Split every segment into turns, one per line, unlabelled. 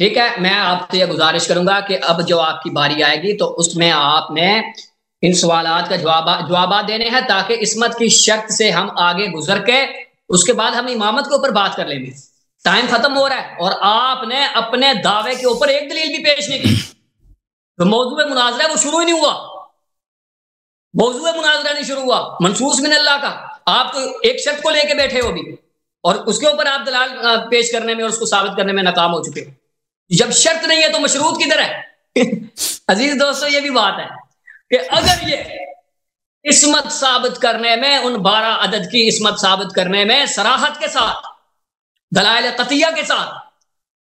ٹھیک ہے، میں آپ سے یہ گزارش کروں گا کہ اب جو آپ کی باری آئے گی تو اس میں آپ نے ان سوالات کا جوابات دینے ہیں، تاکہ عصمت کی شرط سے ہم آگے گزر کے اس کے بعد ہم امامت کے اوپر بات کر لیں گے۔ ٹائم ختم ہو رہا ہے اور آپ نے اپنے دعوے کے اوپر ایک دلیل بھی پیش نہیں کی۔ تو موضوع مناظرہ ہے وہ شروع ہی نہیں ہوا، موضوع مناظرہ نہیں شروع ہوا، منصوص من اللہ کا آپ تو ایک شرط کو لے کے بیٹھے ہو بھی، اور اس کے اوپر آپ دلال پیش کرنے میں اور اس کو ثابت کرنے میں ناکام ہو چکے۔ جب شرط نہیں ہے تو مشروط کدھر ہے؟ عزیز دوستو، یہ بھی بات ہے کہ اگر یہ عصمت ثابت کرنے میں، ان 12 عدد کی عصمت ثابت کرنے میں صراحت کے ساتھ، دلائل قطعیہ کے ساتھ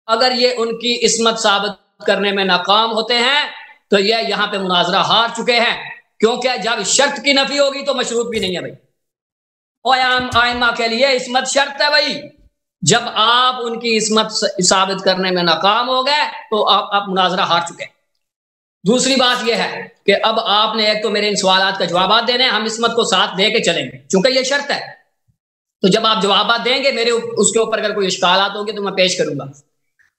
اگر یہ ان کی عصمت ثابت کرنے میں ناکام ہوتے ہیں تو یہ یہاں پہ مناظرہ ہار چکے ہیں، کیونکہ جب شرط کی نفی ہوگی تو مشروط بھی نہیں ہے بھائی۔ اور آئمہ کے لیے عصمت شرط ہے بھائی، جب آپ ان کی عصمت ثابت کرنے میں ناکام ہو گئے تو آپ مناظرہ ہار چکے۔ دوسری بات یہ ہے کہ اب آپ نے ایک تو میرے ان سوالات کا جوابات دینے ہیں، ہم عصمت کو ساتھ دے کے چلیں گے چونکہ یہ شرط ہے، تو جب آپ جوابات دیں گے میرے اس کے اوپر اگر کوئی اشکالات ہوں گے تو میں پیش کروں گا،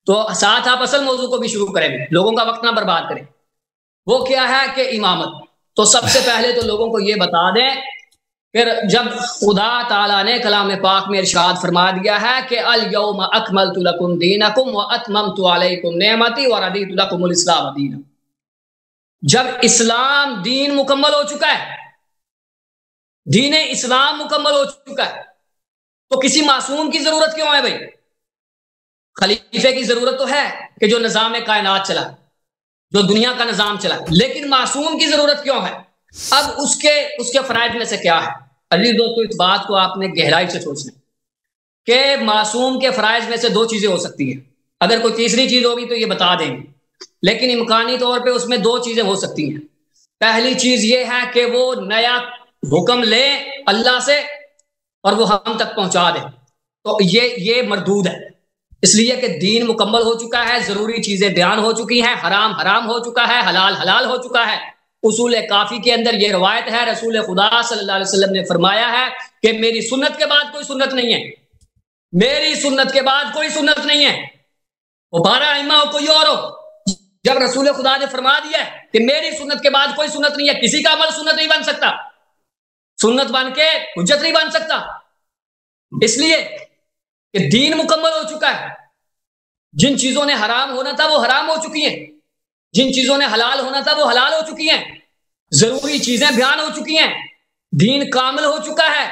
تو ساتھ آپ اصل موضوع کو بھی شروع کریں گے، لوگوں کا وقت نہ برباد کریں۔ وہ کیا ہے کہ امامت۔ تو سب سے پہلے تو لوگوں کو یہ بتا دیں کہ جب خدا تعالیٰ نے کلام پاک میں ارشاد فرما دیا ہے کہ الیوم اکملت لکم دینکم واتممت علیکم نعمتی ورضیت لکم الاسلام دینا، جب اسلام دین مکمل ہو چکا ہے، دین اسلام مکمل ہو چکا ہے، تو کسی معصوم کی ضرورت کیوں ہے بھائی؟ خلیفے کی ضرورت تو ہے کہ جو نظام کائنات چلا، جو دنیا کا نظام چلا، لیکن معصوم کی ضرورت کیوں ہے؟ اب اس کے فرائض میں سے کیا ہے؟ عزیز دوستو، اس بات کو آپ نے گہرائی سے سوچنا کہ معصوم کے فرائض میں سے 2 چیزیں ہو سکتی ہیں، اگر کوئی تیسری چیز ہوگی تو یہ بتا دیں گے، لیکن امکانی طور پہ اس میں 2 چیزیں ہو سکتی ہیں۔ پہلی چیز یہ ہے کہ وہ نیا حکم لے اللہ سے اور وہ ہم تک پہنچا دے، تو یہ مردود ہے، اس لیے کہ دین مکمل ہو چکا ہے، ضروری چیزیں بیان ہو چکی ہیں، حرام حرام ہو چکا ہے، حلال حلال ہو چکا ہے۔ اصول کافی کے اندر یہ روایت ہے، رسول خدا صلی اللہ علیہ وسلم نے فرمایا ہے کہ میری سنت کے بعد کوئی سنت نہیں ہے، میری سنت کے بعد کوئی سنت نہیں ہے، وہ 12 ائمہ ہو کوئی اور ہو، جب رسول خدا نے فرما دیا ہے کہ میری سنت کے بعد کوئی سنت نہیں ہے، کسی کا عمل سنت نہیں بن سکتا، سنت بن کے حجت نہیں بن سکتا، اس لیے کہ دین مکمل ہو چکا ہے، جن چیزوں نے حرام ہونا تھا وہ حرام ہو چکی ہیں، جن چیزوں نے حلال ہونا تھا وہ حلال ہو چکی ہیں، ضروری چیزیں بیان ہو چکی ہیں، دین کامل ہو چکا ہے،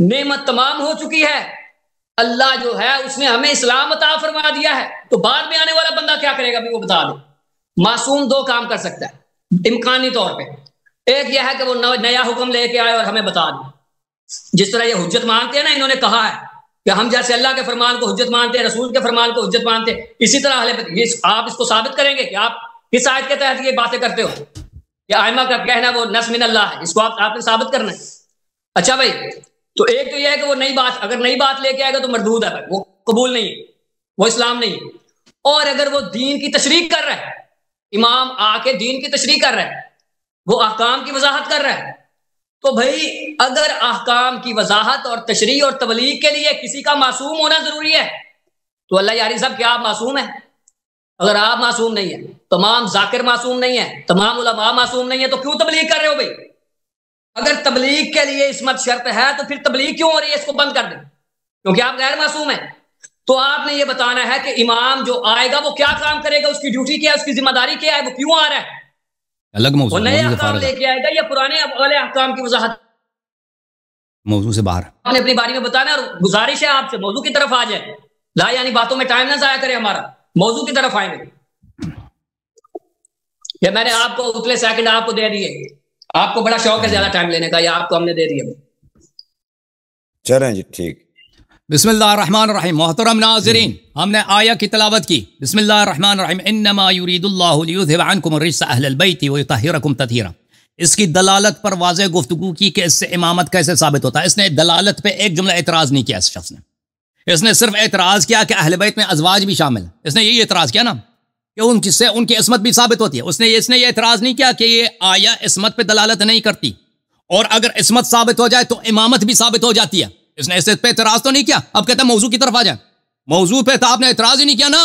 نعمت تمام ہو چکی ہے، اللہ جو ہے اس نے ہمیں اسلام عطا فرما دیا ہے، تو بعد میں آنے والا بندہ کیا کرے گا بھی وہ بتا دے۔ معصوم 2 کام کر سکتا ہے امکانی طور پہ، ایک یہ ہے کہ وہ نیا حکم لے کے آئے اور ہمیں بتا دے، جس طرح یہ حجت مانتے ہیں نا، انہوں نے کہا ہے کہ ہم جیسے اللہ کے فرمان کو حجت مانتے ہیں، رسول کے فرمان کو حجت مانتے ہیں، اسی طرح آپ اس کو ثابت کریں گے کہ آپ کس آیت کے تحت یہ باتیں کرتے ہو، یہ ائمہ کا کہنا وہ نص من اللہ ہے، اس کو آپ نے ثابت کرنا ہے۔ اچھا بھائی، تو ایک تو یہ ہے کہ وہ نئی بات، اگر نئی بات لے کے آئے گا تو مردود ہے بھائی، وہ قبول نہیں ہے، وہ اسلام نہیں ہے، اور اگر وہ دین کی تشریح کر رہا ہے، امام آ کے دین کی تشریح کر رہا ہے، وہ احکام کی وضاحت کر رہا ہے، تو بھائی اگر احکام کی وضاحت اور تشریح اور تبلیغ کے لیے کسی کا معصوم ہونا ضروری ہے تو اللہ یاری صاحب کیا آپ معصوم ہیں؟ اگر آپ معصوم نہیں ہیں، تمام ذاکر معصوم نہیں ہیں، تمام علماء معصوم نہیں ہیں، تو کیوں تبلیغ کر رہے ہو بھائی؟ اگر تبلیغ کے لیے عصمت شرط ہے تو پھر تبلیغ کیوں ہو رہی ہے؟ اس کو بند کر دیں، کیونکہ آپ غیر معصوم ہیں۔ تو آپ نے یہ بتانا ہے کہ امام جو آئے گا وہ کیا کام کرے گا، اس کی ڈیوٹی کیا ہے، اس کی ذمہ داری کیا ہے، وہ کیوں آ رہا ہے،
الگ موضوع،
وہ نئے احکام لے کے آئے گا یا پرانے والے احکام کی وضاحت
موضوع سے باہر؟
آپ نے اپنی باری میں بتانا، اور گزارش ہے آپ سے موضوع کی طرف آ جائیں، لا یعنی باتوں میں ٹائم نہ ضائع کرے ہمارا، موضوع کی طرف آئیں گے۔ یہ میں نے آپ کو اتلے سیکنڈ آپ کو دے دیے، آپ کو بڑا شوق ہے زیادہ ٹائم لینے کا، یہ آپ کو ہم نے دے دیا۔
چلیں جی ٹھیک۔
بسم اللہ الرحمن الرحیم۔ محترم ناظرین، ہم نے آیہ کی تلاوت کی، بسم اللہ الرحمن الرحیم، انما یرید اللہ لیذھب عنکم الرجس اہل البیت ویطہرکم تطہیرا۔ اس کی دلالت پر واضح گفتگو کی کہ اس سے امامت کیسے ثابت ہوتا ہے۔ اس نے دلالت پہ ایک جملہ اعتراض نہیں کیا اس شخص نے، اس نے صرف اعتراض کیا کہ اہل بیت میں ازواج بھی شامل ہیں، اس نے یہی اعتراض کیا نا کہ ان کی عصمت بھی ثابت ہوتی ہے۔ اس نے یہ اعتراض نہیں کیا کہ یہ آیہ عصمت پہ دلالت نہیں کرتی، اور اگر عصمت ثابت ہو جائے تو امامت بھی ثابت ہو جاتی ہے۔ اس نے اس پہ اعتراض تو نہیں کیا۔ اب کہتا ہے موضوع کی طرف آ جائیں، موضوع پہ تو آپ نے اعتراض ہی نہیں کیا نا،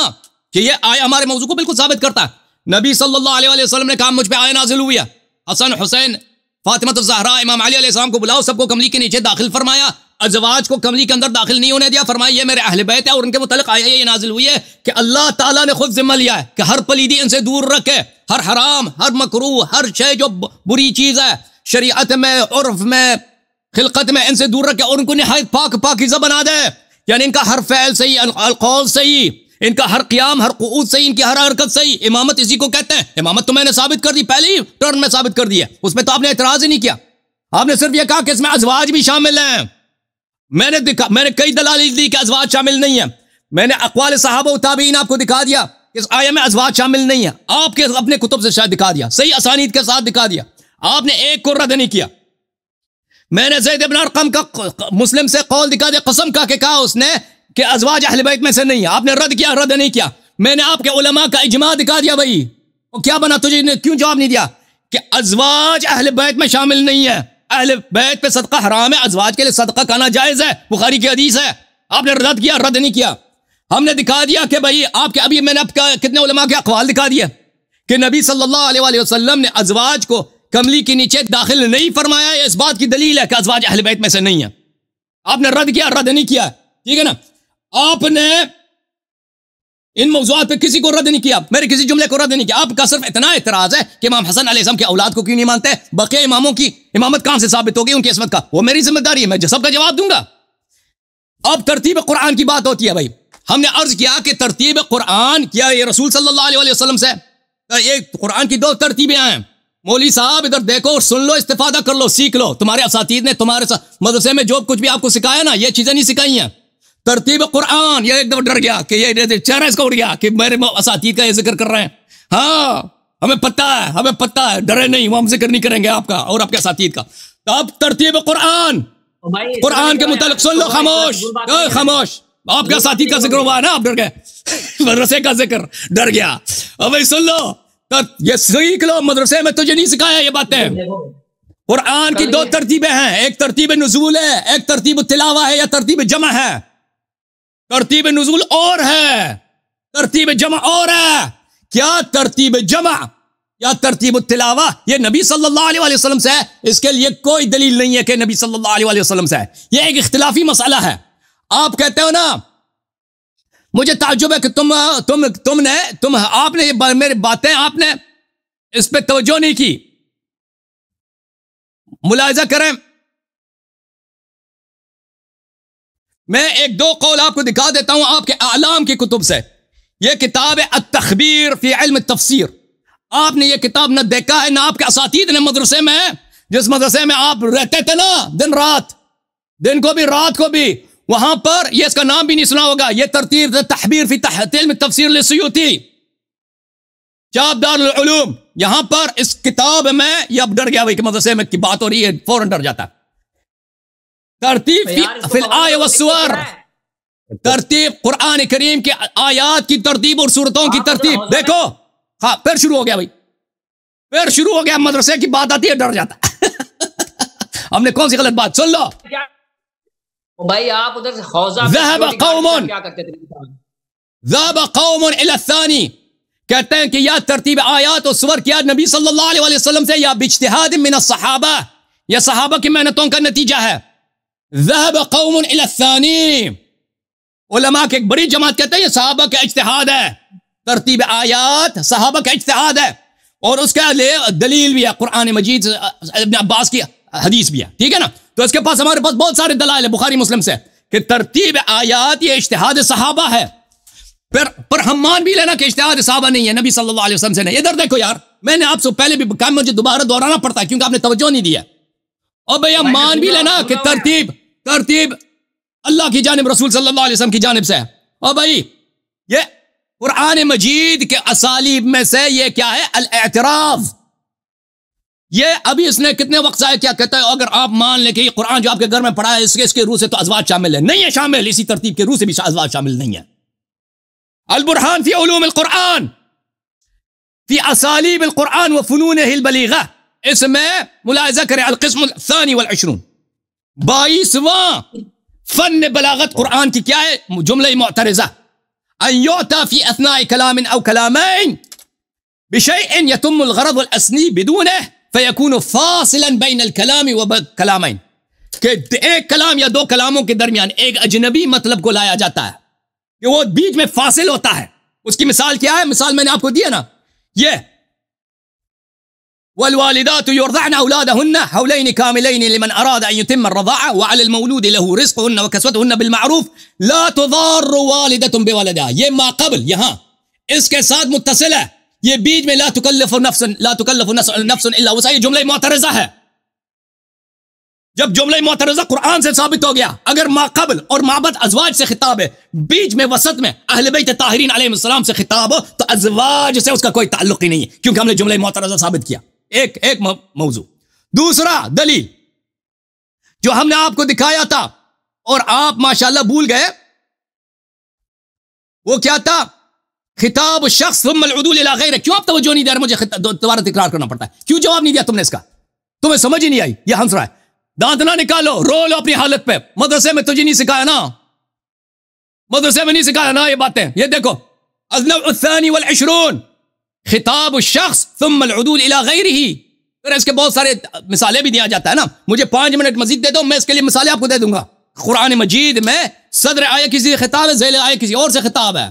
کہ یہ آیا ہمارے موضوع کو بالکل ثابت کرتا ہے۔ نبی صلی اللہ علیہ وسلم نے کہا مجھ پہ آیا نازل ہوئی ہے، حسن حسین فاطمہ الزہرا امام علی علیہ السلام کو بلاؤ، سب کو کملی کے نیچے داخل فرمایا، ازواج کو کملی کے اندر داخل نہیں ہونے دیا، فرمایا یہ میرے اہل بیت ہے، اور ان کے متعلق آیا یہ نازل ہوئی ہے کہ اللہ تعالیٰ نے خود ذمہ لیا ہے کہ ہر پلیدی ان سے دور رکھے، ہر حرام، ہر مکروہ، ہر شے جو بری چیز ہے شریعت میں، عرف میں، خلقت میں، ان سے دور رکھے اور ان کو نہایت پاکیزہ بنا دے، یعنی ان کا ہر فعل صحیح، القول صحیح، ان کا ہر قیام، ہر قعود صحیح، ان کی ہر حرکت صحیح۔ امامت اسی کو کہتے ہیں، امامت تو میں نے ثابت کر دی، پہلی ٹرن میں ثابت کر دی ہے، اس میں تو آپ نے اعتراض ہی نہیں کیا، آپ نے صرف یہ کہا کہ اس میں ازواج بھی شامل ہیں۔ میں نے کئی دلائل دی کہ ازواج شامل نہیں ہیں، میں نے اقوال صحابہ و تابعین آپ کو دکھا دیا کہ اس آیہ میں ازواج شامل نہیں ہیں، آپ کے اپنے کتب سے شاید دکھا دیا، صحیح اسانید کے ساتھ دکھا دیا، آپ نے ایک کو رد نہیں کیا۔ میں نے زید بن ارقم کا مسلم سے قول دکھا دیا، قسم کا کہ کہا اس نے کہ ازواج اہل بیت میں سے نہیں ہے، آپ نے رد کیا، رد نہیں کیا۔ میں نے آپ کے علماء کا اجماع دکھا دیا، بھائی وہ کیا بنا، تجھے کیوں جواب نہیں دیا کہ ازواج اہل بیت میں شامل نہیں ہے، اہل بیت پہ صدقہ حرام ہے، ازواج کے لیے صدقہ کرنا جائز ہے، بخاری کی حدیث ہے، آپ نے رد کیا، رد نہیں کیا۔ ہم نے دکھا دیا کہ بھائی آپ کے ابھی میں نے آپ کا کتنے علماء کے اقوال دکھا دیا کہ نبی صلی اللہ علیہ وسلم نے ازواج کو کملی کے نیچے داخل نہیں فرمایا، یہ اس بات کی دلیل ہے کہ ازواج اہل بیت میں سے نہیں ہیں، آپ نے رد کیا، رد نہیں کیا، ٹھیک ہے نا۔ آپ نے ان موضوعات پہ کسی کو رد نہیں کیا، میرے کسی جملے کو رد نہیں کیا، آپ کا صرف اتنا اعتراض ہے کہ امام حسن علیہ السلام کی اولاد کو کیوں نہیں مانتے، بقیہ اماموں کی امامت کہاں سے ثابت ہوگی، ان کی عصمت کا، وہ میری ذمہ داری ہے، میں سب کا جواب دوں گا۔ اب ترتیب قرآن کی بات ہوتی ہے، بھائی ہم نے عرض کیا کہ ترتیب قرآن کیا یہ رسول صلی اللہ علیہ وسلم سے، یہ قرآن کی دو ترتیبیں ہیں، مولوی صاحب ادھر دیکھو اور سن لو، استفادہ کر لو، سیکھ لو، تمہارے اساتید نے تمہارے مدرسے میں جو کچھ بھی آپ کو سکھایا نا، یہ چیزیں نہیں سکھائی ہیں۔ ترتیب قرآن، یہ ایک دم ڈر گیا کہ یہ چہرہ اس کو اڑ گیا کہ میرے اساتید کا یہ ذکر کر رہے ہیں، ہاں ہمیں پتہ ہے، ڈرے نہیں، وہ ہم ذکر نہیں کریں گے آپ کا اور آپ کے اساتید کا۔ تو اب ترتیب قرآن کے متعلق سن لو، خاموش، آپ کے اساتید کا ذکر ہوا ہے نا، آپ ڈر گئے، مدرسے کا ذکر، ڈر گیا، اب بھائی سن لو، یہ سیکھ لو، مدرسے میں تجھے نہیں سکھایا یہ باتیں۔ قرآن کی دو ترتیبیں ہیں، ایک ترتیب نزول ہے، ایک ترتیب تلاوہ ہے یا ترتیب جمع ہے۔ ترتیب نزول اور ہے، ترتیب جمع اور ہے، کیا ترتیب جمع یا ترتیب تلاوہ یہ نبی صلی اللہ علیہ وسلم سے ہے، اس کے لیے کوئی دلیل نہیں ہے کہ نبی صلی اللہ علیہ وسلم سے ہے، یہ ایک اختلافی مسئلہ ہے۔ آپ کہتے ہو نا، مجھے تعجب ہے کہ آپ نے میری باتیں آپ نے اس پہ توجہ نہیں کی۔ ملاحظہ کریں، میں ایک دو قول آپ کو دکھا دیتا ہوں آپ کے اعلام کی کتب سے۔ یہ کتاب ہے التخبیر فی علم التفسیر، آپ نے یہ کتاب نہ دیکھا ہے نہ آپ کے اساتید نے مدرسے میں، جس مدرسے میں آپ رہتے تھے نا دن رات، دن کو بھی رات کو بھی، وہاں پر یہ اس کا نام بھی نہیں سنا ہوگا، یہ ترتیب تحبیر فی علم التفسیر للسیوطی، چاپ دار العلوم، یہاں پر اس کتاب میں، یہ اب ڈر گیا بھائی کہ مدرسے میں کی بات ہو رہی ہے، فوراً ڈر جاتا ہے۔ ترتیب فی الآیہ والسور، ترتیب قرآن کریم کے آیات کی ترتیب اور سورتوں کی ترتیب، دیکھو ہاں پھر شروع ہو گیا بھائی، پھر شروع ہو گیا، مدرسے کی بات آتی ہے ڈر جاتا ہم نے کون سی غلط بات سن لو
بھائی، آپ ادھر سے خوضہ
ذهب قوم
کیا کرتے تھے؟
ذهب قوم الى الثانی، کہتے ہیں کہ یا ترتیب آیات اور سور کیا نبی صلی اللہ علیہ وسلم سے، یا باجتہاد من الصحابہ، یا صحابہ کی محنتوں کا نتیجہ ہے۔ ذهب قوم الى الثانی، علماء کے ایک بڑی جماعت کہتے ہیں یہ صحابہ کا اجتہاد ہے، ترتیب آیات صحابہ کا اجتہاد ہے، اور اس کا دلیل بھی ہے قرآن مجید، ابن عباس کی حدیث بھی ہے، ٹھیک ہے نا۔ تو اس کے پاس ہمارے پاس بہت سارے دلائل ہیں بخاری مسلم سے کہ ترتیب آیات یہ اجتہاد صحابہ ہے، پر ہم مان بھی لینا کہ اجتہاد صحابہ نہیں ہے، نبی صلی اللہ علیہ وسلم سے نہیں۔ ادھر دیکھو یار، میں نے آپ سے پہلے بھی کہا، مجھے دوبارہ دہرانا پڑتا ہے کیونکہ آپ نے توجہ نہیں دیا، اور بھئی ہم مان بھی لینا کہ ترتیب اللہ کی جانب، رسول صلی اللہ علیہ وسلم کی جانب سے ہے، اور بھئی یہ قرآن مجید کے اسالیب میں سے یہ کیا ہے، الاعتراض۔ یہ ابھی اس نے کتنے وقت ضائع کیا، کہتا ہے اگر آپ مان لیں کہ یہ قرآن جو آپ کے گھر میں پڑھا ہے اس کے روح سے تو ازواج شامل ہے، نہیں ہے شامل، اسی ترتیب کے روح سے بھی ازواج شامل نہیں ہے۔ البرہان فی علوم القرآن فی اسالیب القرآن و فنونہ البلیغہ، اس میں ملاحظہ کریں القسم الثانی والعشرون، 22واں فن بلاغت قرآن کی کیا ہے، جملہ معترضہ، أن يؤتى في أثناء كلام أو كلامين بشيء يتم الغرض والأسني بدونه فيكون فاصلا بين الكلام وكلامين کہ ایک کلام یا دو کلاموں کے درمیان ایک اجنبی مطلب کو لایا جاتا ہے کہ وہ بیچ میں فاصل ہوتا ہے. اس کی مثال کیا ہے؟ مثال میں نے آپ کو دیا نا, یہ والوالدات يرضعن أولادهن حولين كاملين لمن أراد أن يتم الرضاعة وعلى المولود له رزقهن وكسوتهن بالمعروف لا تضار والدة بولدها. یہ ما قبل یہاں اس کے ساتھ متصل ہے, یہ بیچ میں لا تکلف نفس الا وسعها جملہ معترضہ ہے. جب جملہ معترضہ قرآن سے ثابت ہو گیا, اگر ما قبل اور ما بعد ازواج سے خطاب ہے, بیچ میں وسط میں اہل بیت طاہرین علیہ السلام سے خطاب ہو, تو ازواج سے اس کا کوئی تعلق ہی نہیں ہے, کیونکہ ہم نے جملہ معترضہ ثابت کیا. ایک موضوع. دوسرا دلیل جو ہم نے آپ کو دکھایا تھا اور آپ ماشاءاللہ بھول گئے, وہ کیا تھا؟ خطاب الشخص ثم العدول الى غیرہ. کیوں آپ توجہ نہیں دے رہے؟ مجھے دوبارہ تکرار کرنا پڑتا ہے. کیوں جواب نہیں دیا تم نے اس کا؟ تمہیں سمجھ ہی نہیں آئی. یہ ہنس رہا ہے. دانت نہ نکالو, رو لو اپنی حالت پہ. مدرسے میں تجھے نہیں سکھایا نا, مدرسے میں نہیں سکھایا نا یہ باتیں. یہ دیکھو النوع الثانی والعشرون خطاب الشخص ثم العدول الى غیرہ. پھر اس کے بہت سارے مثالیں بھی دیا جاتا ہے نا. مجھے 5 منٹ مزید دے دو, میں اس کے لیے مثالیں آپ کو دے دوں گا. قرآن مجید میں صدر آیہ کسی سے خطاب ہے, ذیل آیہ کسی اور سے خطاب ہے.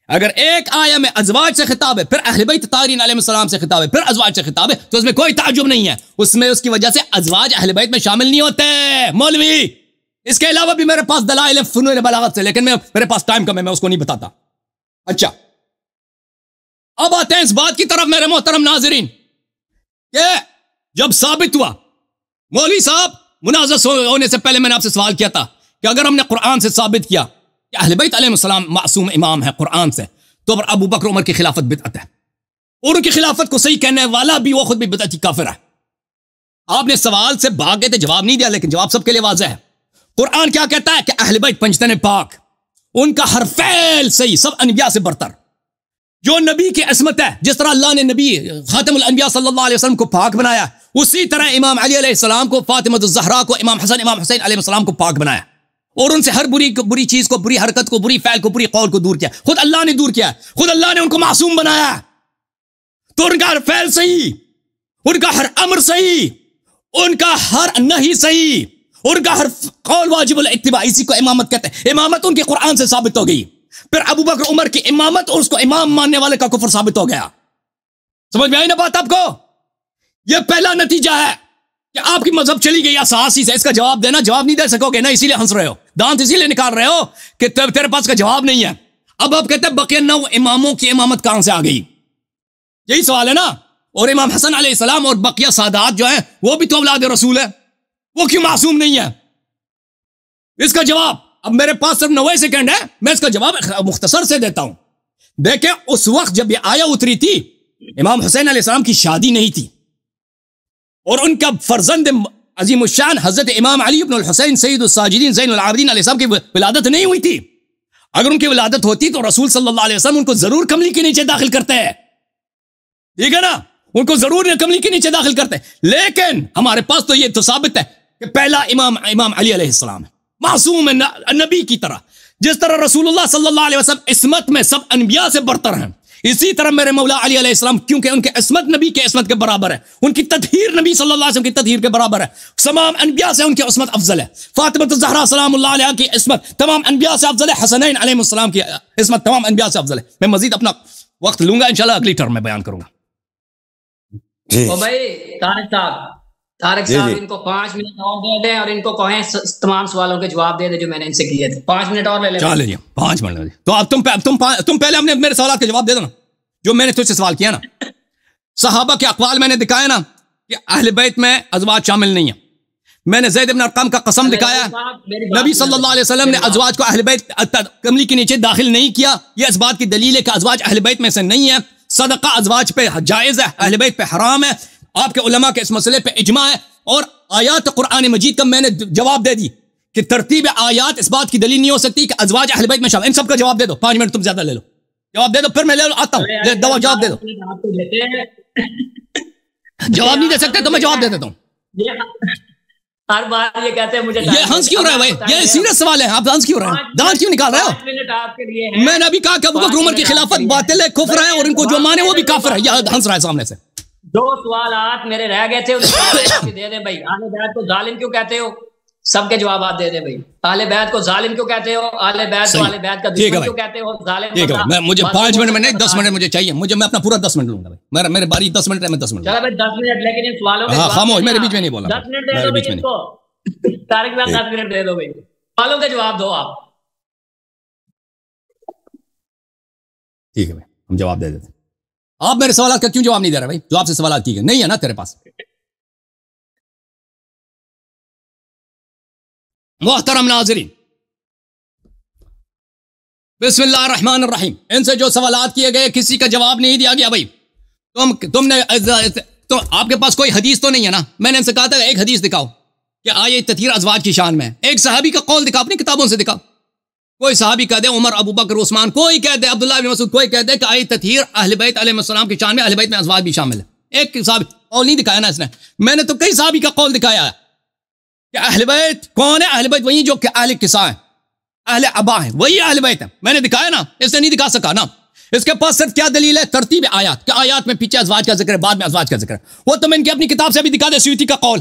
اگر ایک آیہ میں ازواج سے خطاب ہے, پھر اہل بیت طاہرین علیہ السلام سے خطاب ہے, پھر ازواج سے خطاب ہے, تو اس میں کوئی تعجب نہیں ہے. اس میں اس کی وجہ سے ازواج اہل بیت میں شامل نہیں ہوتے مولوی. اس کے علاوہ بھی میرے پاس دلائل ہیں فنون بلاغت سے, لیکن میرے پاس ٹائم کم ہے, میں اس کو نہیں بتاتا. اچھا اب آتے ہیں اس بات کی طرف میرے محترم ناظرین, کہ جب ثابت ہوا, مولوی صاحب منازع ہونے سے پہلے میں نے آپ سے سوال کیا تھا کہ اگر ہم نے قرآن سے ثابت کیا کہ اہل بیت علیہ السلام معصوم امام ہے قرآن سے, تو پر ابو بکر عمر کی خلافت بدعت ہے, اور ان کی خلافت کو صحیح کہنے والا بھی وہ خود بھی بدعتی کافر ہے. آپ نے سوال سے بھاگ گئے تھے, جواب نہیں دیا, لیکن جواب سب کے لیے واضح ہے. قرآن کیا کہتا ہے کہ اہل بیت پنجتن پاک, ان کا ہر فعل صحیح, سب انبیاء سے برتر. جو نبی کی عصمت ہے, جس طرح اللہ نے نبی خاتم الانبیاء صلی اللہ علیہ وسلم کو پاک بنایا, اسی طرح امام علی علیہ السلام کو, فاطمہ الزہرا کو, امام حسن امام حسین علیہ السلام کو پاک بنایا, اور ان سے ہر بری چیز کو, بری حرکت کو, بری فعل کو, بری قول کو دور کیا. خود اللہ نے دور کیا, خود اللہ نے ان کو معصوم بنایا. تو ان کا ہر فعل صحیح, ان کا ہر امر صحیح, ان کا ہر نہی صحیح, ان کا ہر قول واجب الاتباع. اسی کو امامت کہتے ہیں. امامت ان کی قرآن سے ثابت ہو گئی. پھر ابو بکر عمر کی امامت اور اس کو امام ماننے والے کا کفر ثابت ہو گیا. سمجھ میں آئی نا بات آپ کو؟ یہ پہلا نتیجہ ہے کہ آپ کی مذہب چلی گئی اساسی سے. اس کا جواب دینا, جواب نہیں دے سکو گے نا, اسی لیے ہنس رہے ہو, دانت اسی لیے نکال رہے ہو کہ تیرے پاس کا جواب نہیں ہے. اب آپ کہتے ہیں بقیہ 9 اماموں کی امامت کہاں سے آ گئی؟ یہی سوال ہے نا. اور امام حسن علیہ السلام اور بقیہ سادات جو ہیں وہ بھی تو اولاد رسول ہے, وہ کیوں معصوم نہیں ہے؟ اس کا جواب اب میرے پاس صرف 90 سیکنڈ ہے, میں اس کا جواب مختصر سے دیتا ہوں. دیکھیں اس وقت جب یہ آیا اتری تھی, امام حسین علیہ السلام کی شادی نہیں تھی, اور ان کا فرزند عظیم الشان حضرت امام علی بن الحسین سید الساجدین زین العابدین علیہ السلام کی ولادت نہیں ہوئی تھی. اگر ان کی ولادت ہوتی تو رسول صلی اللہ علیہ وسلم ان کو ضرور کملی کے نیچے داخل کرتے ہیں, ٹھیک ہے نا, ان کو ضرور کملی کے نیچے داخل کرتے ہیں. لیکن ہمارے پاس تو یہ تو ثابت ہے کہ پہلا امام علی علیہ السلام ہے, معصوم ہے نبی کی طرح. جس طرح رسول اللہ صلی اللہ علیہ وسلم عصمت میں سب انبیاء سے برتر ہیں, اسی طرح میرے مولا علی علیہ السلام کیونکہ ان کے عصمت نبی کے عصمت کے برابر ہے, ان کی تطہیر نبی صلی اللہ علیہ وسلم کی تطہیر کے برابر ہے, تمام انبیاء سے ان کی عصمت افضل ہے. فاطمہ الزہرا سلام اللہ علیہا کی عصمت تمام انبیاء سے افضل ہے, حسنین علیہ السلام کی عصمت تمام انبیاء سے افضل ہے. میں مزید اپنا وقت لوں گا, انشاءاللہ اگلی ٹرم میں بیان کروں گا.
جی
بھائی طارق صاحب ان کو 5 منٹ اور دے دیں, اور ان کو کہیں تمام سوالوں کے جواب دے دیں جو میں نے ان سے کیے تھے. 5 منٹ اور لے لیں. چلے جی
5 منٹ. تو اب تم پہلے ہم نے میرے سوالات کے جواب دے دو نا, جو میں نے تجھ سے سوال کیا نا. صحابہ کے اقوال میں نے دکھایا نا کہ اہل بیت میں ازواج شامل نہیں ہیں. میں نے زید بن ارقم کا قسم دکھایا, نبی صلی اللہ علیہ وسلم نے ازواج کو اہل بیت کملی کے نیچے داخل نہیں کیا. یہ اس بات کی دلیل ہے کہ ازواج اہل بیت میں سے نہیں ہے. صدقہ ازواج پہ جائز ہے, اہل بیت پہ حرام ہے. آپ کے علماء کے اس مسئلے پہ اجماع ہے, اور آیات قرآن مجید کا میں نے جواب دے دی کہ ترتیب آیات اس بات کی دلیل نہیں ہو سکتی کہ ازواج اہل بیت میں شامل. ان سب کا جواب دے دو. 5 منٹ تم زیادہ لے لو, جواب دے دو, پھر میں لے آتا ہوں. جواب دے دو. جواب نہیں دے سکتے تو میں جواب دے دیتا ہوں.
ہر بار یہ کہتے ہیں مجھے
یہ ہنس کیوں رہے بھائی؟ یہ سیریس سوال ہے، آپ ہنس کیوں رہے ہیں؟ دانت کیوں نکال رہے ہو؟
5 منٹ آپ کے لیے ہیں.
میں نے ابھی کہا کہ ابوبکر عمر کی خلافت باطل ہے، کفر ہے، اور ان کو جو مانے وہ بھی کافر ہے. یہ ہنس رہا ہے سامنے سے.
2 سوالات میرے رہ گئے تھے، ان دے دیں بھائی. اہل بیت کو ظالم کیوں کہتے ہو؟ سب کے جوابات دے دیں بھائی. اہل بیت کو ظالم کیوں کہتے ہو؟ اہل بیت کو اہل بیت کا دشمن کیوں کہتے ہو؟ ظالم.
ٹھیک ہے، میں مجھے 5 منٹ میں نہیں 10 منٹ مجھے چاہیے. میں اپنا پورا 10 منٹ لوں گا بھائی. میرے باری 10 منٹ ہے، میں 10 منٹ.
چلو بھائی 10 منٹ، لیکن ان سوالوں کے
خاموش، میرے بیچ میں نہیں بولا.
10 منٹ دے دو بھائی ان کو. طارق صاحب 10 منٹ دے دو بھائی، سوالوں کے جواب دو آپ.
ٹھیک ہے بھائی، ہم جواب دے دیتے ہیں. آپ میرے سوالات کا کیوں جواب نہیں دے رہے بھائی؟ جو آپ سے سوالات کی گئے نہیں ہے نا تیرے پاس. محترم ناظرین، بسم اللہ الرحمن الرحیم. ان سے جو سوالات کیے گئے کسی کا جواب نہیں دیا گیا بھائی. تم نے تو آپ کے پاس کوئی حدیث تو نہیں ہے نا؟ میں نے ان سے کہا تھا ایک حدیث دکھاؤ کہ آیت تطہیر ازواج کی شان میں. ایک صحابی کا قول دکھا، اپنی کتابوں سے دکھا. کوئی صحابی کہہ دے، عمر، ابو بکر، عثمان، کوئی کہہ دے، عبداللہ بن مسعود، کوئی کہہ دے کہ آیت تطہیر اہل بیت علیہ السلام کی شان میں، اہل بیت میں ازواج بھی شامل ہے. ایک صحابی قول نہیں دکھایا نا اس نے. میں نے تو کئی صحابی کا قول دکھایا ہے کہ اہل بیت کون ہے؟ اہل بیت وہی جو کہ اہل قصا ہیں، اہل ابا ہیں، وہی اہل بیت ہیں. میں نے دکھایا نا، اس نے نہیں دکھا سکا نا. اس کے پاس صرف کیا دلیل ہے؟ ترتیب آیات، کہ آیات میں پیچھے ازواج کا ذکر ہے، بعد میں ازواج کا ذکر ہے. وہ تو میں ان کی اپنی کتاب سے بھی دکھا دے، سیوطی کا قول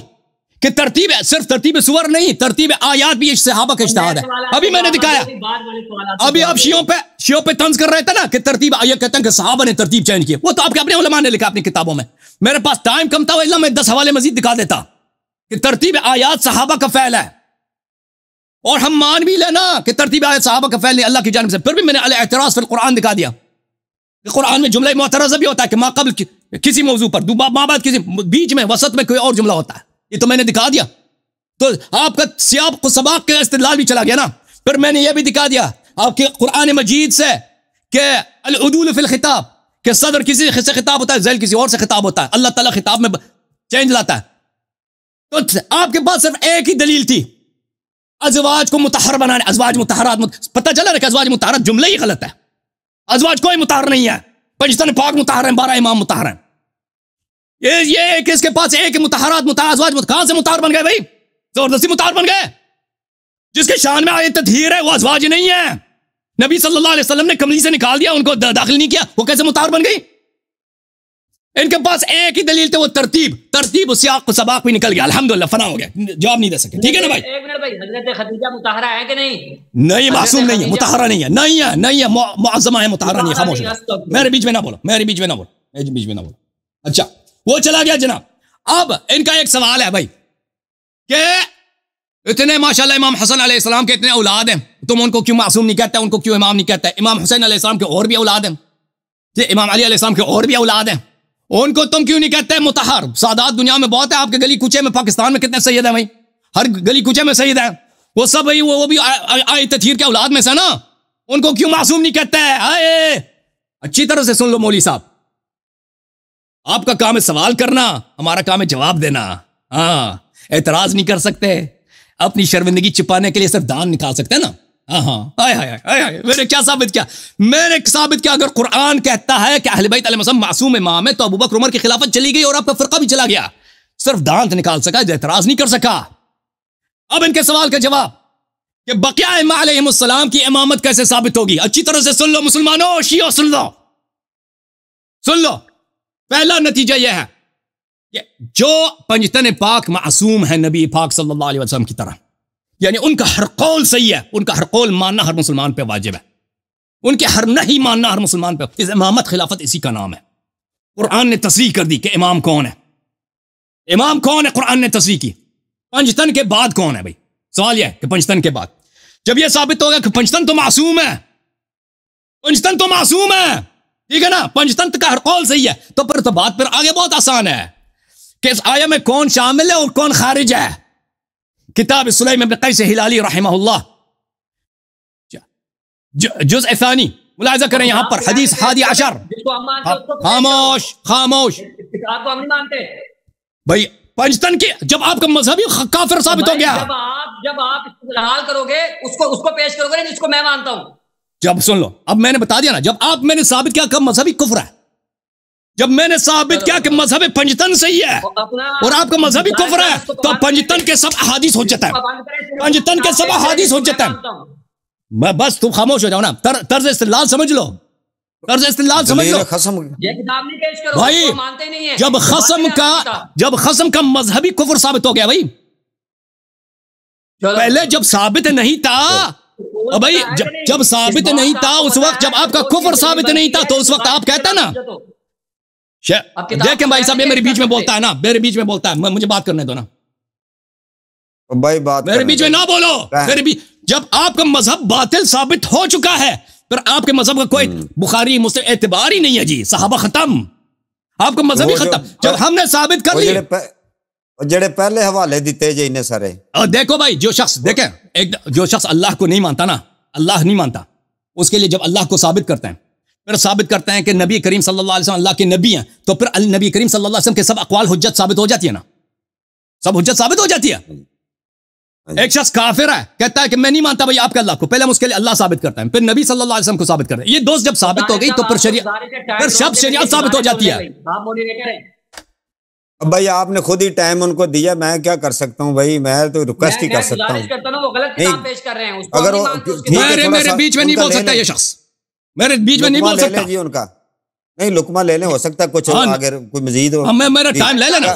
کہ ترتیب ہے، صرف ترتیب سور نہیں، ترتیب آیات بھی صحابہ کا اجتہاد ہے. ابھی میں نے دکھایا. ابھی آپ شیعوں پہ طنز کر رہے تھے نا کہ ترتیب، یہ کہتے ہیں کہ صحابہ نے ترتیب چینج کی. وہ تو آپ کے اپنے علماء نے لکھا اپنی کتابوں میں. میرے پاس ٹائم کم تھا، الا میں 10 حوالے مزید دکھا دیتا کہ ترتیب آیات صحابہ کا فعل ہے. اور ہم مان بھی لینا کہ ترتیب آیات صحابہ کا فعل نہیں، اللہ کی جانب سے. پھر بھی میں نے الاعتراض فی القرآن دکھا دیا کہ قرآن میں جملہ معترضہ بھی ہوتا ہے کہ ما قبل کسی موضوع پر، ما بعد کسی، بیچ میں، وسط میں کوئی اور جملہ ہوتا ہے. یہ تو میں نے دکھا دیا. تو آپ کا سیاق سباق کے استدلال بھی چلا گیا نا. پھر میں نے یہ بھی دکھا دیا آپ کے قرآن مجید سے کہ العدول فی الخطاب، کہ صدر کسی سے خطاب ہوتا ہے، ذیل کسی اور سے خطاب ہوتا ہے. اللہ تعالیٰ خطاب میں چینج لاتا ہے. تو آپ کے پاس صرف ایک ہی دلیل تھی، ازواج کو مطہر بنانے. ازواج مطہرات، پتہ چلا کہ ازواج مطہرات جملہ ہی غلط ہے. ازواج کوئی مطہر نہیں ہے. پنجتن پاک مطہر ہیں، 12 امام مطہر ہیں. یہ ایک اس کے پاس ایک مطہرات ازواج کہاں سے مطہر بن گئے بھائی؟ زبردستی مطہر بن گئے. جس کے شان میں آیت تطہیر ہے وہ ازواج نہیں ہے. نبی صلی اللہ علیہ وسلم نے کملی سے نکال دیا، ان کو داخل نہیں کیا، وہ کیسے مطہر بن گئی؟ ان کے پاس ایک ہی دلیل تھے، وہ ترتیب سیاق سباق بھی نکل گیا. الحمدللہ فنا ہو گیا، جواب نہیں دے سکے. ٹھیک ہے نا بھائی؟
ایک منٹ بھائی، حضرت خدیجہ مطہرہ ہے کہ نہیں؟
نہیں، معصوم نہیں ہے، مطہرہ نہیں ہے، نہیں ہے، معظمہ ہے، مطہرہ نہیں ہے. خاموش میرے بیچ میں نہ بولو. اچھا وہ چلا گیا جناب. اب ان کا ایک سوال ہے بھائی کہ اتنے ماشاءاللہ امام حسن علیہ السلام کے اتنے اولاد ہیں، تم ان کو کیوں معصوم نہیں کہتے، ان کو کیوں امام نہیں کہتے؟ امام حسین علیہ السلام کے اور بھی اولاد ہیں، امام علی علیہ السلام کے اور بھی اولاد ہیں، ان کو تم کیوں نہیں کہتے مطہر؟ سادات دنیا میں بہت ہے، آپ کے گلی کوچے میں پاکستان میں کتنے سید ہیں بھائی؟ ہر گلی کوچے میں سید ہیں، وہ سب بھائی وہ بھی آیت تطہیر کے اولاد میں سے نا. ان کو کیوں معصوم نہیں کہتے؟ اچھی طرح سے سن لو مولوی صاحب، آپ کا کام ہے سوال کرنا، ہمارا کام ہے جواب دینا. ہاں، اعتراض نہیں کر سکتے، اپنی شرمندگی چھپانے کے لیے صرف دان نکال سکتے ہیں نا. میں نے کیا ثابت کیا؟ میں نے ثابت کیا اگر قرآن کہتا ہے کہ اہل بیت علیہ السلام معصوم امام ہے، تو ابو بکر عمر کی خلافت چلی گئی اور آپ کا فرقہ بھی چلا گیا. صرف دانت نکال سکا، اعتراض نہیں کر سکا. اب ان کے سوال کا جواب کہ بقیہ ائمہ علیہم السلام کی امامت کیسے ثابت ہوگی؟ اچھی طرح سے سن لو مسلمانوں، شیعوں سن لو. پہلا نتیجہ یہ ہے کہ جو پنجتن پاک معصوم ہے نبی پاک صلی اللہ علیہ وسلم کی طرح، یعنی ان کا ہر قول صحیح ہے، ان کا ہر قول ماننا ہر مسلمان پہ واجب ہے، ان کے ہر نہیں ماننا ہر مسلمان پہ. اس امامت خلافت اسی کا نام ہے. قرآن نے تصریح کر دی کہ امام کون ہے. امام کون ہے؟ قرآن نے تصریح کی. پنجتن کے بعد کون ہے بھائی؟ سوال یہ ہے کہ پنجتن کے بعد جب یہ ثابت ہوگا کہ پنجتن تو معصوم ہے، ٹھیک ہے نا، پنجتن کا ہر قول صحیح ہے، تو پھر تو بات پھر آگے بہت آسان ہے کہ اس آیہ میں کون شامل ہے اور کون خارج ہے. کتاب سلیم ابن قیس ہلالی رحمہ اللہ، جزء ثانی، ملاحظہ کریں یہاں پر حدیث 11. خاموش
آپ کو ہم نہیں مانتے
بھائی. پنجتن کی جب آپ کا مذہبی کافر ثابت ہو گیا،
جب آپ استدلال کرو گے اس کو پیش کرو گے، اس کو میں مانتا ہوں.
جب سن لو، اب میں نے بتا دیا نا، جب آپ میں نے ثابت کیا کہ مذہبی کفر ہے، جب میں نے ثابت کیا کہ مذہب پنجتن صحیح ہے اور آپ کا مذہب ہی کفر ہے تو پنجتن کے سب احادیث حجت ہیں، پنجتن کے سب احادیث حجت ہیں. میں بس تم خاموش ہو جاؤ نا. طرز استدلال سمجھ لو، طرز استدلال سمجھ لو بھائی. جب خصم کا مذہبی کفر ثابت ہو گیا بھائی، پہلے جب ثابت نہیں تھا بھائی، جب ثابت نہیں تھا اس وقت، جب آپ کا کفر ثابت نہیں تھا تو اس وقت آپ کہتا نا. دیکھیں بھائی صاحب، یہ میرے بیچ میں بولتا ہے نا، میرے بیچ میں بولتا ہے، مجھے بات کرنے دو نا
بھائی. بات
میرے بیچ میں نہ بولو. میرے بیچ جب آپ کا مذہب باطل ثابت ہو چکا ہے پھر آپ کے مذہب کا کوئی بخاری مسلم اعتبار ہی نہیں ہے جی. صحابہ ختم، آپ کا مذہب ہی ختم. جب ہم نے ثابت کر لیا،
جڑے پہلے حوالے دیتے جی نے سارے.
اور دیکھو بھائی، جو شخص دیکھیں، جو شخص اللہ کو نہیں مانتا نا، اللہ نہیں مانتا، اس کے لیے جب اللہ کو ثابت کرتے ہیں، پھر ثابت کرتے ہیں کہ نبی کریم صلی اللہ علیہ وسلم اللہ کے نبی ہیں، تو پھر نبی کریم صلی اللہ علیہ وسلم کے سب اقوال حجت ثابت ہو جاتی ہے نا، سب حجت ثابت ہو جاتی ہے. ایک شخص کافر ہے، کہتا ہے کہ میں نہیں مانتا بھائی آپ کے اللہ کو، پہلے ہم اس کے لیے اللہ ثابت کرتے ہیں، پھر نبی صلی اللہ علیہ وسلم کو ثابت کرتے ہیں. یہ دوست جب ثابت ہو گئی تو پھر سب شریعت ثابت ہو جاتی ہے.
بھائی آپ نے خود ہی ٹائم ان کو دیا، میں کیا کر سکتا ہوں بھائی، میں تو ریکویسٹ ہی کر سکتا ہوں. اگر
میرے بیچ میں نہیں بول سکتا یہ شخص، میرے بیچ میں نہیں بول سکتا
جی. ان کا نہیں لقمہ لے لیں، ہو سکتا ہے کچھ اگر کوئی مزید ہو.
میرا ٹائم لے لینا.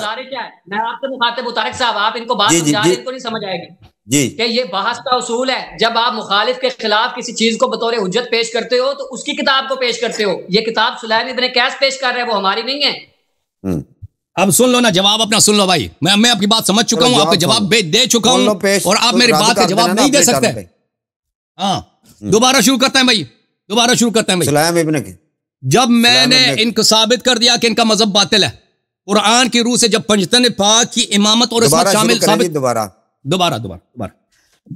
میں آپ سے مخاطب ہوں طارق صاحب، آپ ان کو بات سمجھا رہے ہیں، ان کو نہیں سمجھ آئے گی
جی
کہ یہ بحث کا اصول ہے. جب آپ مخالف کے خلاف کسی چیز کو بطور حجت پیش کرتے ہو تو اس کی کتاب کو پیش کرتے ہو. یہ کتاب سلیم ابن قیس پیش کر رہے ہیں، وہ ہماری نہیں ہے.
اب سن لو نا، جواب اپنا سن لو بھائی. میں آپ کی بات سمجھ چکا ہوں، آپ کا جواب دے چکا ہوں، اور آپ میری بات کا جواب نہیں دے سکتے. ہاں دوبارہ شروع کرتے ہیں بھائی، دوبارہ شروع کرتے ہیں بھائی.
سلیم ابن کے
جب میں نے ان کو ثابت کر دیا کہ ان کا مذہب باطل ہے، قرآن کی روح سے جب پنجتن پاک کی امامت اور عصمت شامل ثابت، دوبارہ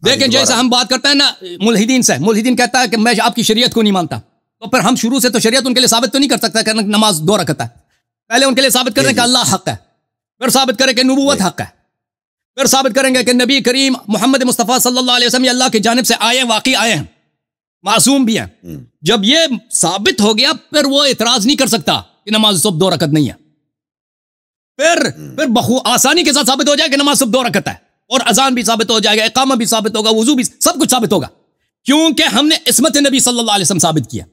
دیکھیں جیسے ہم بات کرتے ہیں نا ملحدین سے، ملحدین کہتا ہے کہ میں آپ کی شریعت کو نہیں مانتا، تو پھر ہم شروع سے تو شریعت ان کے لیے ثابت تو نہیں کر سکتا کہ نماز 2 رکعت ہے. پہلے ان کے لیے ثابت کریں کہ اللہ حق ہے، پھر ثابت کریں کہ نبوت حق ہے، پھر ثابت کریں گے کہ نبی کریم محمد مصطفیٰ صلی اللہ علیہ وسلم یہ اللہ کی جانب سے آئے، واقعی آئے ہیں، معصوم بھی ہیں. جب یہ ثابت ہو گیا پھر وہ اعتراض نہیں کر سکتا کہ نماز صبح 2 رکعت نہیں ہے. پھر بخو آسانی کے ساتھ ثابت ہو جائے کہ نماز صبح 2 رکعت ہے، اور اذان بھی ثابت ہو جائے گا، اقامہ بھی ثابت ہوگا، وضو بھی، سب کچھ ثابت ہوگا، کیونکہ ہم نے عصمت نبی صلی اللہ علیہ وسلم ثابت کیا.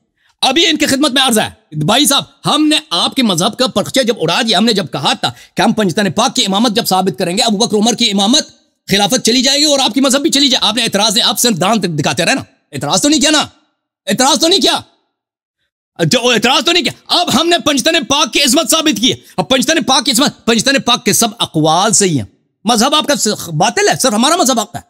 ابھی ان کی خدمت میں عرض ہے بھائی صاحب، ہم نے آپ کے مذہب کا پرچے جب اڑا دیا، ہم نے جب کہا تھا کہ ہم پنجتن پاک کی امامت جب ثابت کریں گے، ابو بکر عمر کی امامت خلافت چلی جائے گی اور آپ کی مذہب بھی چلی جائے. آپ نے اعتراض نہیں، آپ صرف دان دکھاتے رہے نا، اعتراض تو نہیں کیا نا، اعتراض تو نہیں کیا، اعتراض تو نہیں کیا. اب ہم نے پنجتن پاک کی عصمت ثابت کی ہے. اب پنجتن پاک کی عصمت، پنجتن پاک کے سب اقوال صحیح ہیں. مذہب آپ کا باطل ہے، صرف ہمارا مذہب حق ہے.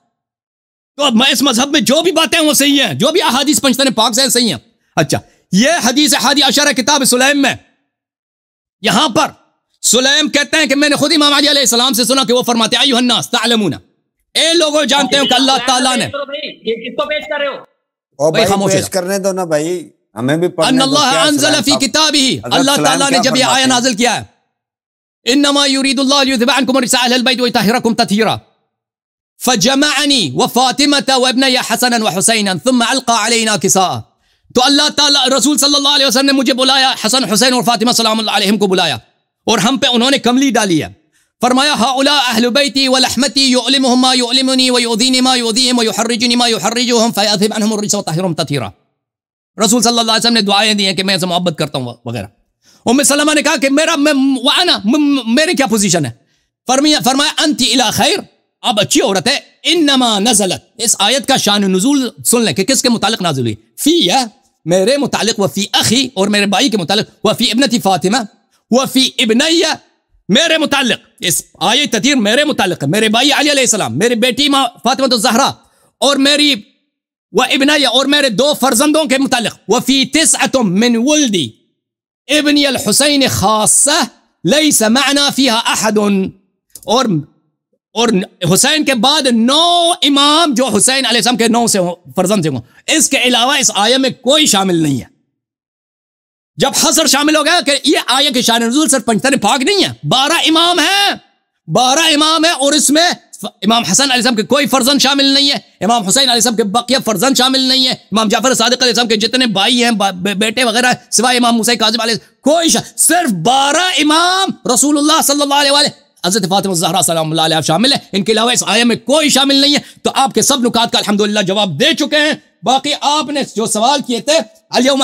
تو اب اس مذہب میں جو بھی باتیں ہیں وہ صحیح ہیں، جو بھی احادیث پنجتن پاک سے صحیح ہیں. اچھا، یہ حدیث حادی عشرہ کتاب سلیم میں، یہاں پر سلیم کہتے ہیں کہ میں نے خود امام علی علیہ السلام سے سنا کہ وہ فرماتے ہیں ایھا الناس تعلمون، اے لوگوں جانتے ہو کہ اللہ تعالیٰ نے،
یہ کس کو پیش کر رہے ہو
بھائی پیش کرنے دو نا بھائی، ہمیں بھی
ان اللہ انزل فی کتابہ، اللہ تعالیٰ نے جب یہ آیہ نازل کیا ہے، انما یرید اللہ لیذھب عنکم الرجس اہل البیت ویطہرکم تطہیرا فجمعنی وفاطمة وابنی حسنا وحسینا ثم القى علینا کساء. تو اللہ تعالیٰ، رسول صلی اللہ علیہ وسلم نے مجھے بلایا، حسن حسین اور فاطمہ سلام اللہ علیہم کو بلایا، اور ہم پہ انہوں نے کملی ڈالی ہے. فرمایا ہؤلاء اہل بیتی ولحمتی یعلمهم ما یعلمنی ویؤذینی ما یؤذیہم ویحرجنی ما یحرجہم فیذھب عنہم الرجس وطہرہم تطہیرا. رسول صلی اللہ علیہ وسلم نے دعائیں دی ہیں کہ میں اسے محبت کرتا ہوں وغیرہ. ام سلمہ نے کہا کہ میری کیا پوزیشن ہے؟ فرمایا انتی الی خیر، اب اچھی عورت ہے. انما نزلت، اس آیت کا شان نزول سن لیں کہ کس کے متعلق نازل ہوئی. فی، میرے متعلق، وفی اخی، اور میرے بھائی کے متعلق، وفی ابنتی فاطمہ، وفی ابنی، میرے متعلق. اس آیت تطہیر میرے متعلق ہے، میرے بھائی علی علیہ السلام، میری بیٹی فاطمہ الزہرا، اور میری و ابنی، اور میرے 2 فرزندوں کے متعلق. وفی 9 من ولدی ابنی الحسین خاصہ لیس معنا فیہا احد، اور حسین کے بعد 9 امام جو حسین علیہ السلام کے 9 سے فرزند سے ہوں، اس کے علاوہ اس آیہ میں کوئی شامل نہیں ہے. جب حصر شامل ہو گیا کہ یہ آیہ کے شان نزول صرف پنجتن پاک نہیں ہے، 12 امام ہیں، 12 امام ہیں، اور اس میں امام حسن علیہ السلام کے کوئی فرزند شامل نہیں ہے، امام حسین علیہ السلام کے بقیہ فرزند شامل نہیں ہے، امام جعفر صادق علیہ السلام کے جتنے بھائی ہیں بیٹے وغیرہ سوائے امام موسیٰ کاظم علیہ کوئی صرف 12 امام رسول اللہ صلی اللہ علیہ وآلہ حضرت فاطمہ الزہرا سلام اللہ علیہ شامل ہے، ان کے علاوہ اس آیت میں کوئی شامل نہیں ہے۔ تو آپ کے سب نکات کا الحمدللہ جواب دے چکے ہیں۔ باقی آپ نے جو سوال کیے تھے الیوم